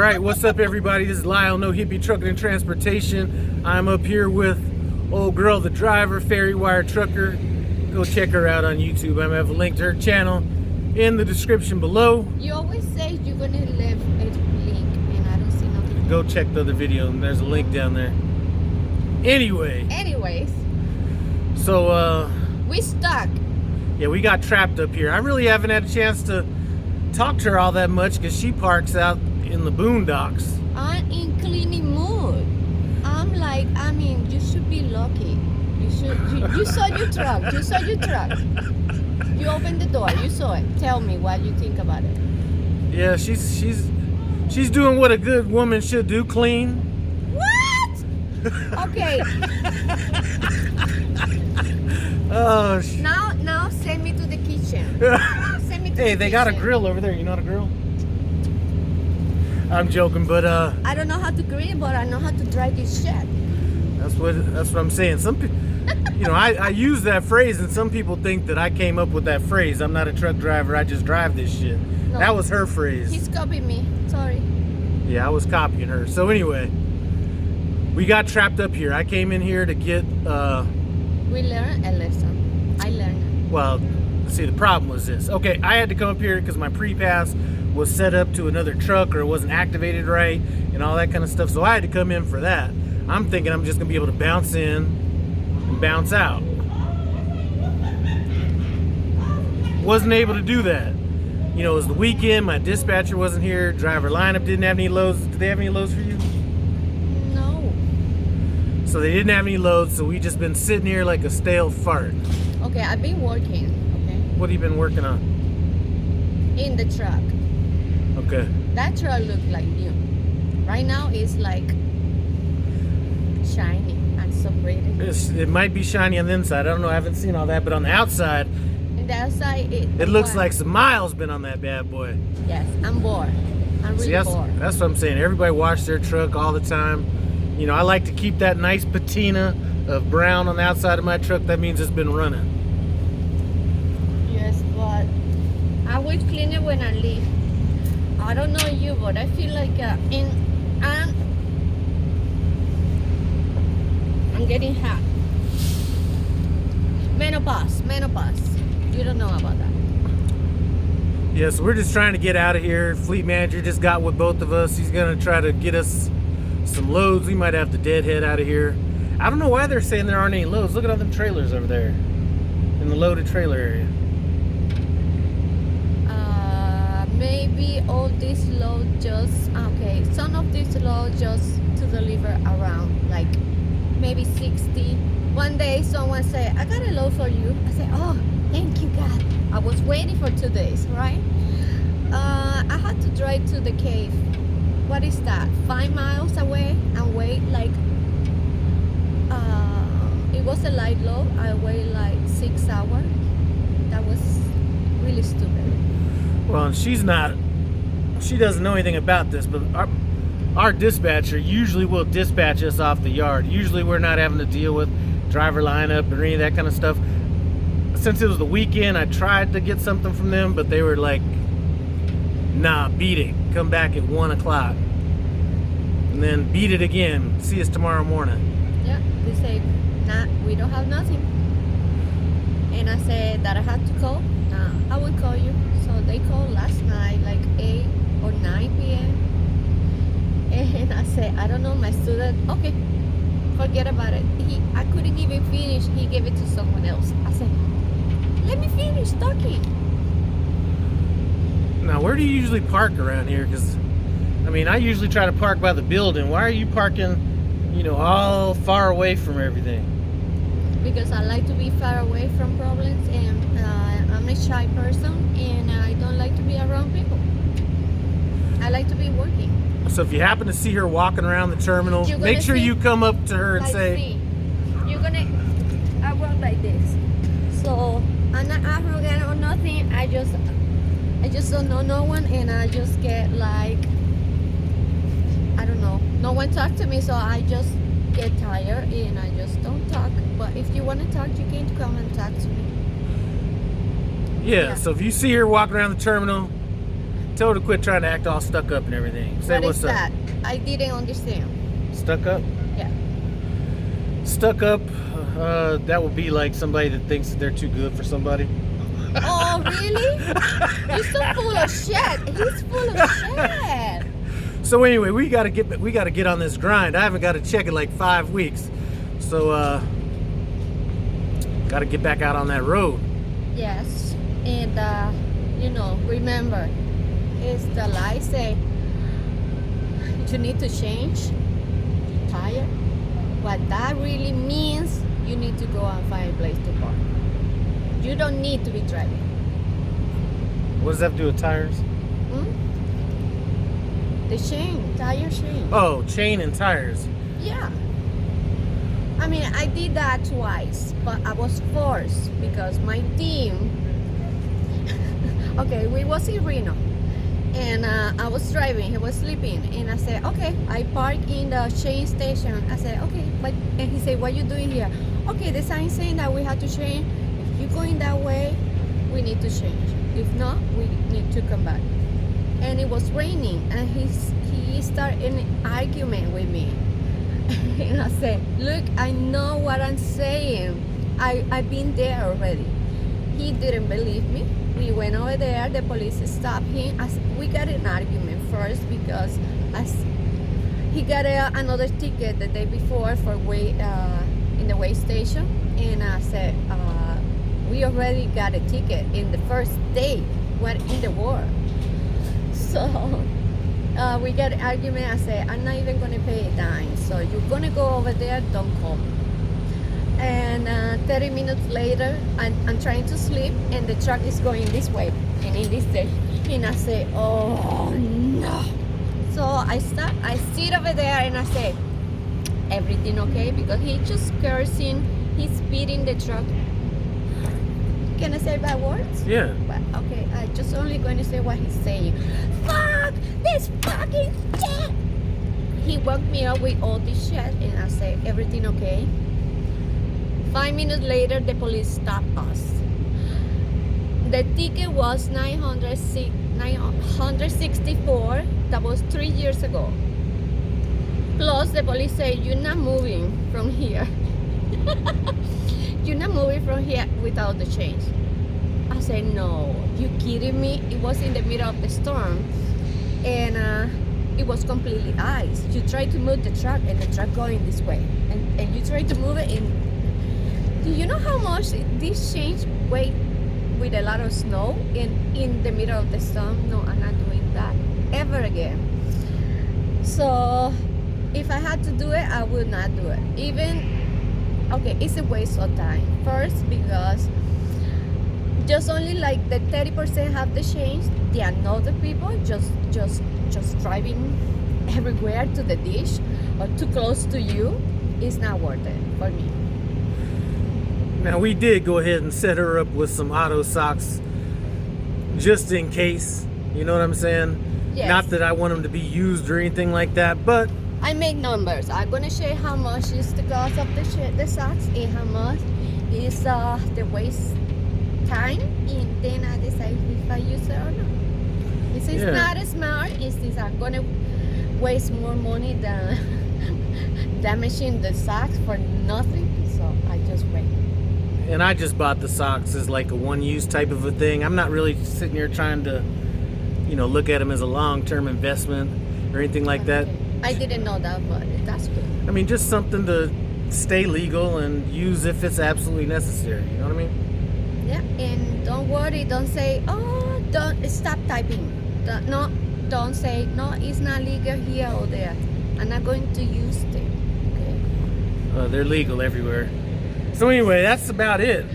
Alright, what's up everybody? This is Lyle, No Hippie Trucking and Transportation. I'm up here with old girl, the driver, Ferry Wire Trucker. Go check her out on YouTube. I'm gonna have a link to her channel in the description below. You always say you're gonna leave a link and I don't see nothing. Go check the other video and there's a link down there. Anyways. So we stuck. yeah, we got trapped up here. I really haven't had a chance to talk to her all that much because she parks out in the boondocks. I'm in cleaning mood. You should be lucky. You saw your truck. You saw your truck. You opened the door. You saw it. Tell me what you think about it. Yeah, she's doing what a good woman should do, clean. What? Okay. Oh, Now send me to the kitchen. Send me to hey, the they got a kitchen. grill over there. You know how to grill? I'm joking, but I don't know how to grill, but I know how to drive this shit. that's what I'm saying. Some people, I use that phrase, and some people think that I came up with that phrase. I'm not a truck driver. I just drive this shit. No. That was her phrase. He's copying me. Sorry. Yeah, I was copying her. So anyway, we got trapped up here. I came in here to get. We learned a lesson. I learned. Well, see, the problem was this. Okay, I had to come up here because my pre-pass was set up to another truck or it wasn't activated right and all that kind of stuff. So I had to come in for that. I'm thinking I'm just going to be able to bounce in and bounce out. Wasn't able to do that. It was the weekend. My dispatcher wasn't here. Driver lineup didn't have any loads. Did they have any loads for you? No. So they didn't have any loads. So we just been sitting here like a stale fart. Okay, I've been working. Okay. What have you been working on? In the truck. Okay. That truck looked like new. Right now it's like shiny and so pretty. It might be shiny on the inside. I don't know. I haven't seen all that. But on the outside, And the outside it looks like some miles been on that bad boy. Yes, I'm bored. I'm really See, bored. that's what I'm saying. Everybody washes their truck all the time. I like to keep that nice patina of brown on the outside of my truck. That means it's been running. Yes, but I will clean it when I leave. I don't know you, but I feel like I'm getting hot. Menopause. You don't know about that. Yeah, so we're just trying to get out of here. Fleet manager just got with both of us. He's going to try to get us some loads. We might have to deadhead out of here. I don't know why they're saying there aren't any loads. Look at all them trailers over there in the loaded trailer area. Maybe all this load some of this load just to deliver around like maybe 60. One day someone said, I got a load for you. I said, oh, thank you God. I was waiting for 2 days, right? I had to drive to the cave. What is that? 5 miles away and wait like it was a light load. I waited like 6 hours. That was really stupid. Well, she doesn't know anything about this, but our dispatcher usually will dispatch us off the yard. Usually we're not having to deal with driver lineup or any of that kind of stuff. Since it was the weekend, I tried to get something from them, but they were like, nah, beat it. Come back at 1 o'clock. And then beat it again. See us tomorrow morning. Yeah, they say, nah, we don't have nothing. And I said that I had to call. I will call you. So they called last night, like 8 or 9 p.m. And I said, I don't know, my student, okay, forget about it. I couldn't even finish. He gave it to someone else. I said, let me finish talking. Now, where do you usually park around here? Because, I usually try to park by the building. Why are you parking, all far away from everything? Because I like to be far away from problems, and I'm a shy person, and I don't like to be around people. I like to be working. So if you happen to see her walking around the terminal, make sure you come up to her and say, I walk like this. So I'm not arrogant or nothing. I just don't know no one, and I just get like, I don't know. No one talk to me, so I just get tired and I just don't talk. But if you want to talk, you can come and talk to me. Yeah, so if you see her walking around the terminal, Tell her to quit trying to act all stuck up and everything. Say What what's is up. that? I didn't understand. Stuck up? Yeah. Stuck up, that would be like somebody that thinks that they're too good for somebody. Oh, really? You're so full of shit. He's full of shit. So anyway, we gotta get on this grind. I haven't got a check in like 5 weeks, so gotta get back out on that road. Yes, and remember, it's the lie say you need to change your tire. What that really means, you need to go and find a place to park. You don't need to be driving. What does that have to do with tires? The chain, tire chain. Oh, chain and tires. Yeah. I mean, I did that twice, but I was forced because my team. Okay, we was in Reno, and I was driving. He was sleeping, and I said, "Okay." I parked in the chain station. I said, "Okay," and he said, "What are you doing here?" Okay, the sign saying that we have to change. If you're going that way, we need to change. If not, we need to come back. And it was raining, and he started an argument with me. And I said, "Look, I know what I'm saying. I've been there already." He didn't believe me. We went over there. The police stopped him. We got an argument first because he got another ticket the day before for in the way station. And I said, "We already got a ticket in the first day. What in the world?" So we got an argument. I said, "I'm not even going to pay a dime. So you're going to go over there, don't call me." And 30 minutes later, I'm trying to sleep, and the truck is going this way and in this day. And I say, "Oh no!" So I stop. I sit over there and I say, "Everything okay?" Because he just cursing. He's speeding the truck. Can I say bad words? Yeah. But okay, I just only going to say what he's saying. Fuck this fucking shit! He woke me up with all this shit, and I say, "Everything okay?" 5 minutes later, the police stopped us. The ticket was $964. That was 3 years ago. Plus, the police say, "You're not moving from here." "You're not moving from here without the change." I said, "No, you kidding me?" It was in the middle of the storm, and it was completely ice. You try to move the truck, and the truck going this way, and you try to move it in. Do you know how much this change weighed with a lot of snow in the middle of the storm? No, I'm not doing that ever again. So if I had to do it, I would not do it. Okay, it's a waste of time. First, because just only like the 30% have the change. The other people just driving everywhere to the dish or too close to you is not worth it for me. Now we did go ahead and set her up with some auto socks just in case. You know what I'm saying? Yes. Not that I want them to be used or anything like that, but I make numbers. I'm gonna show how much is the cost of the socks and how much is the waste time, and then I decide if I use it or not. This is not smart. I'm gonna waste more money than damaging the socks for nothing. So I just wait. and I just bought the socks as like a one-use type of a thing. I'm not really sitting here trying to, look at them as a long-term investment or anything like that. I didn't know that, but that's good. I mean, just something to stay legal and use if it's absolutely necessary. You know what I mean? Yeah, and don't worry. Don't say, "Oh, don't stop typing." Don't say, "No, it's not legal here or there." I'm not going to use them. Okay. They're legal everywhere. So anyway, that's about it.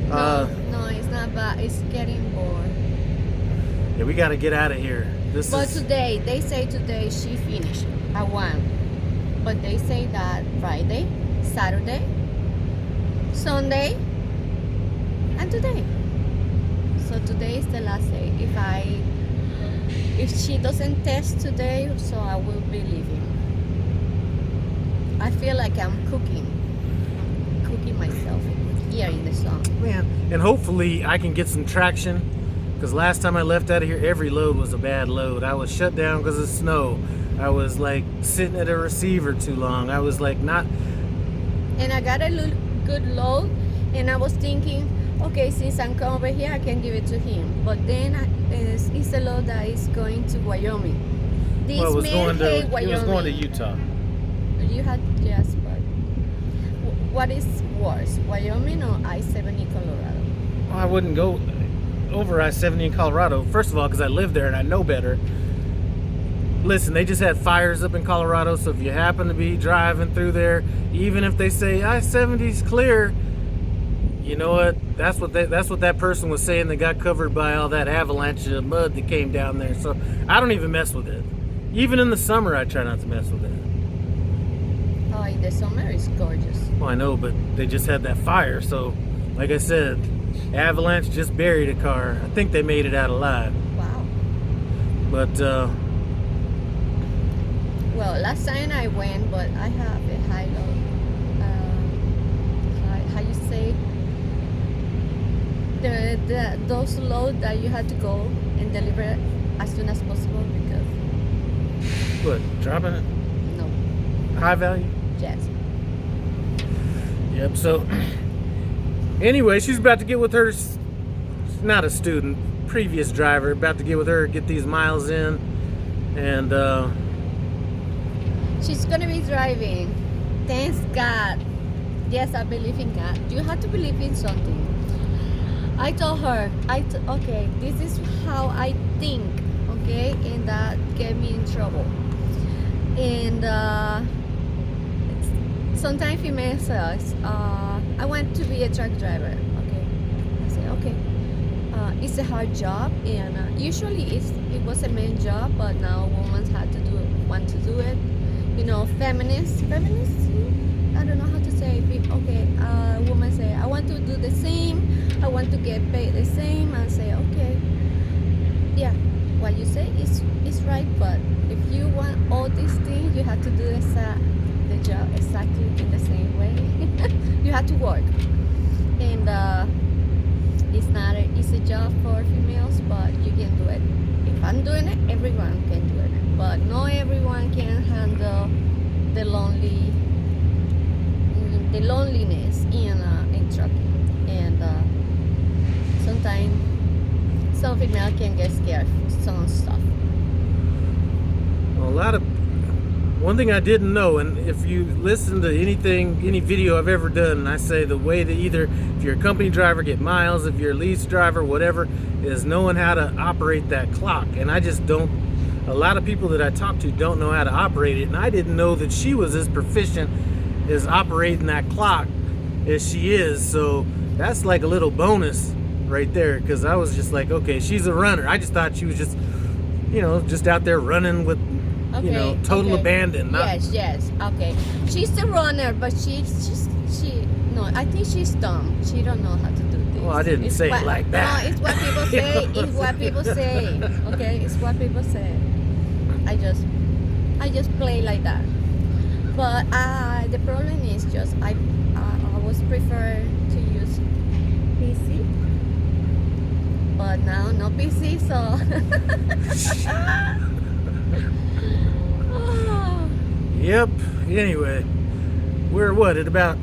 No, it's not bad. It's getting bored. Yeah, we got to get out of here. But today, they say today she finished at 1. But they say that Friday, Saturday, Sunday, and today. So today is the last day. If she doesn't test today, so I will be leaving. I feel like I'm cooking myself here in the sun. Man, and hopefully I can get some traction, Because last time I left out of here, every load was a bad load. I was shut down because of snow. I was like sitting at a receiver too long. I was like not. And I got a good load, and I was thinking, okay, since I'm coming over here, I can give it to him. But then it's a load that is going to Wyoming. This Well, it was man going to. hate It Wyoming. was going to Utah. You had, yes, but what is worse, Wyoming or I-70 Colorado? Well, I wouldn't go over I-70 in Colorado. First of all, because I live there and I know better. Listen, they just had fires up in Colorado, so if you happen to be driving through there, even if they say I-70's clear, you know what? That's what that person was saying that got covered by all that avalanche of mud that came down there. So I don't even mess with it. Even in the summer, I try not to mess with it. Oh, in the summer it's gorgeous. Well, I know, but they just had that fire, so like I said, avalanche just buried a car. I think they made it out alive. Wow. But Well, last time I went, but I have a high load. How you say? Those loads that you had to go and deliver as soon as possible because what, dropping it? no, High value? yes. Yep, so anyway, she's about to get with her, not a student, previous driver, about to get with her, get these miles in, and She's gonna be driving. Thanks God. Yes, I believe in God. You have to believe in something. I told her, okay, this is how I think, okay, and that get me in trouble. And sometimes female says, I want to be a truck driver. Okay, I say okay. It's a hard job, and usually it was a man job, but now women want to do it. You know, feminist. I don't know how to say it. Okay, women say I want to do the same. I want to get paid the same. And say okay, yeah, what you say is right. But if you want all these things, you have to do the job exactly in the same way. You have to work, and it's not an easy job for females, but you can do it. If I'm doing it, everyone can do it. But not everyone can handle the loneliness in trucking, and sometimes some female can get scared for some stuff. one thing I didn't know, and if you listen to any video I've ever done, and I say the way that either if you're a company driver, get miles, if you're a lease driver, whatever, is knowing how to operate that clock. And I just don't, a lot of people that I talk to don't know how to operate it, and I didn't know that she was as proficient as operating that clock as she is. So that's like a little bonus right there, because I was just like, okay, she's a runner. I just thought she was just, just out there running with, Okay, total okay. abandon. Yes, okay. She's a runner, but no, I think she's dumb. She don't know how to do this. Well, I didn't say it like that. No, it's what people say. It's what people say. Okay, it's what people say. I just play like that. But the problem is just I always prefer to use PC. But now no PC, so. Yep. Anyway, we're at about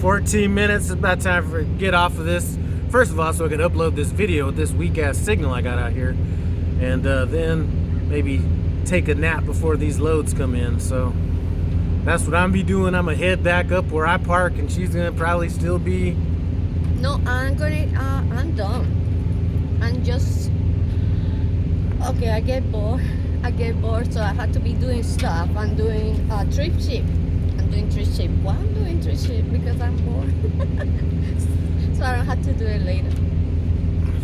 14 minutes. It's about time for get off of this. First of all, so I can upload this video with this weak ass signal I got out here, and then maybe take a nap before these loads come in. So that's what I'm be doing. I'm gonna head back up where I park, and she's gonna probably still be. No, I'm done. I'm just. Okay, I get bored, so I have to be doing stuff. I'm doing trip ship. Why I'm doing trip ship? Because I'm bored. So I don't have to do it later.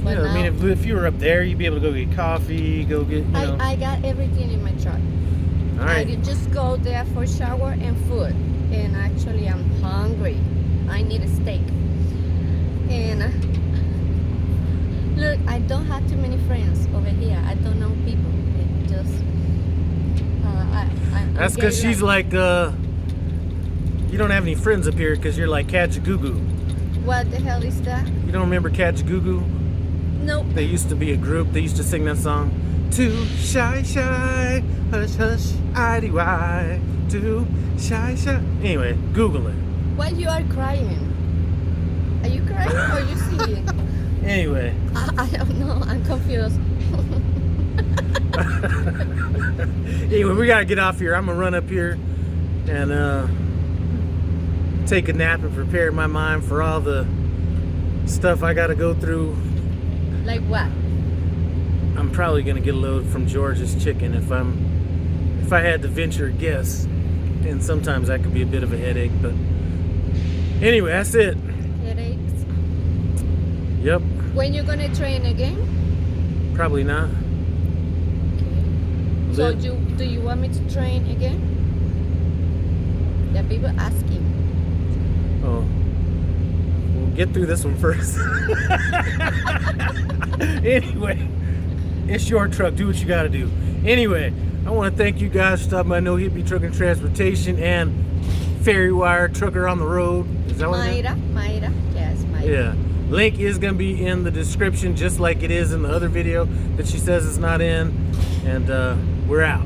But Yeah, now, I mean, if you were up there, you'd be able to go get coffee, go get, I got everything in my truck. All right. I just go there for shower and food. And actually, I'm hungry. I need a steak. And look, I don't have too many friends over here. I don't know people. It just That's because she's like, you don't have any friends up here because you're like Kajagoogoo. What the hell is that? You don't remember Catch Goo Goo? Nope. They used to be a group. They used to sing that song. Too shy, shy, hush, hush, I-D-Y. Too shy, shy. Anyway, Google it. Why you are crying? Are you crying or are you singing? Anyway. I don't know. I'm confused. Anyway, we gotta get off here. I'm gonna run up here and take a nap and prepare my mind for all the stuff I gotta go through. Like what? I'm probably gonna get a load from George's Chicken if I had to venture a guess. And sometimes that could be a bit of a headache, but anyway, that's it. Headaches. Yep. When you gonna train again? Probably not. Okay. So Lit. do you want me to train again? The people asking. Oh. We'll get through this one first. Anyway, it's your truck. Do what you gotta do. Anyway, I want to thank you guys for stopping by No Hippie Truck and Transportation and Ferry Wire Trucker on the Road. Is that what it is? Mayra. Yes, Mayra. Yeah. Link is going to be in the description just like it is in the other video that she says it's not in. And we're out.